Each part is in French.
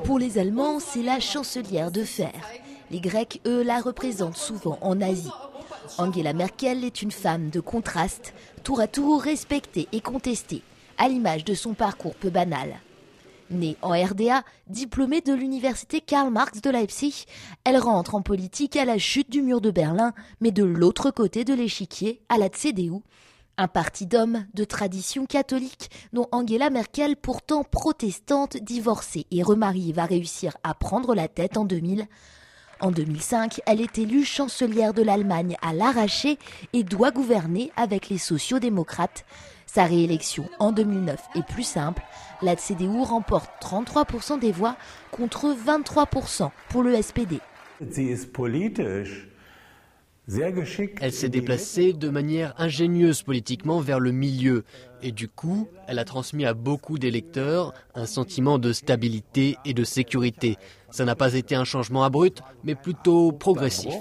Pour les Allemands, c'est la chancelière de fer. Les Grecs, eux, la représentent souvent en Asie. Angela Merkel est une femme de contraste, tour à tour respectée et contestée, à l'image de son parcours peu banal. Née en RDA, diplômée de l'université Karl Marx de Leipzig, elle rentre en politique à la chute du mur de Berlin, mais de l'autre côté de l'échiquier, à la CDU, un parti d'hommes de tradition catholique dont Angela Merkel, pourtant protestante, divorcée et remariée, va réussir à prendre la tête en 2000. En 2005, elle est élue chancelière de l'Allemagne à l'arraché et doit gouverner avec les sociaux-démocrates. Sa réélection en 2009 est plus simple. La CDU remporte 33% des voix contre 23% pour le SPD. Elle s'est déplacée de manière ingénieuse politiquement vers le milieu et du coup, elle a transmis à beaucoup d'électeurs un sentiment de stabilité et de sécurité. Ça n'a pas été un changement abrupt, mais plutôt progressif.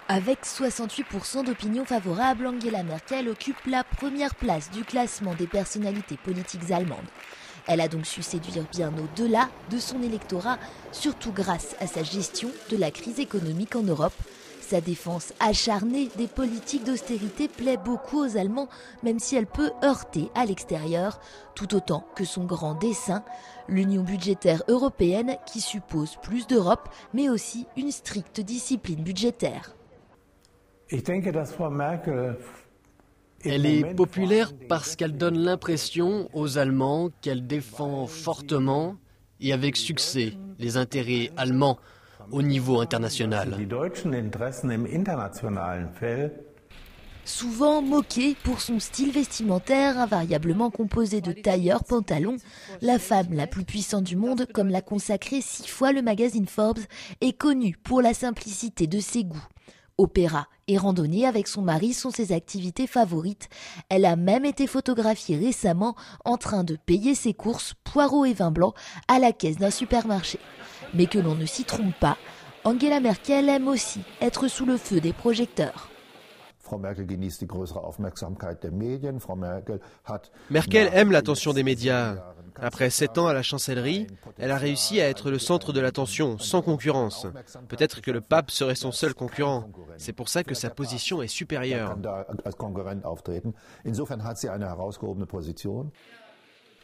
Avec 68% d'opinion favorable, Angela Merkel occupe la première place du classement des personnalités politiques allemandes. Elle a donc su séduire bien au-delà de son électorat, surtout grâce à sa gestion de la crise économique en Europe. Sa défense acharnée des politiques d'austérité plaît beaucoup aux Allemands, même si elle peut heurter à l'extérieur, tout autant que son grand dessein, l'union budgétaire européenne qui suppose plus d'Europe, mais aussi une stricte discipline budgétaire. Elle est populaire parce qu'elle donne l'impression aux Allemands qu'elle défend fortement et avec succès les intérêts allemands au niveau international. Souvent moquée pour son style vestimentaire invariablement composé de tailleurs pantalons, la femme la plus puissante du monde, comme l'a consacré 6 fois le magazine Forbes, est connue pour la simplicité de ses goûts. Opéra et randonnée avec son mari sont ses activités favorites. Elle a même été photographiée récemment en train de payer ses courses, poireaux et vin blanc, à la caisse d'un supermarché. Mais que l'on ne s'y trompe pas, Angela Merkel aime aussi être sous le feu des projecteurs. Merkel aime l'attention des médias. Après 7 ans à la chancellerie, elle a réussi à être le centre de l'attention, sans concurrence. Peut-être que le pape serait son seul concurrent. C'est pour ça que sa position est supérieure.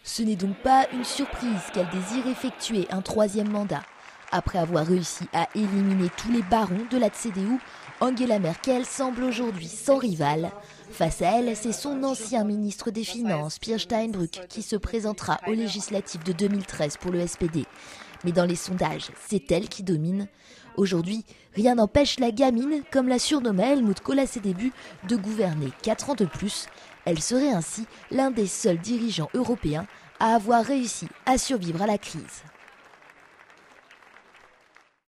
Ce n'est donc pas une surprise qu'elle désire effectuer un 3e mandat. Après avoir réussi à éliminer tous les barons de la CDU, Angela Merkel semble aujourd'hui sans rival. Face à elle, c'est son ancien ministre des Finances, Pierre Steinbrück, qui se présentera aux législatives de 2013 pour le SPD. Mais dans les sondages, c'est elle qui domine. Aujourd'hui, rien n'empêche la gamine, comme l'a surnommée Helmut Kohl à ses débuts, de gouverner 4 ans de plus. Elle serait ainsi l'un des seuls dirigeants européens à avoir réussi à survivre à la crise.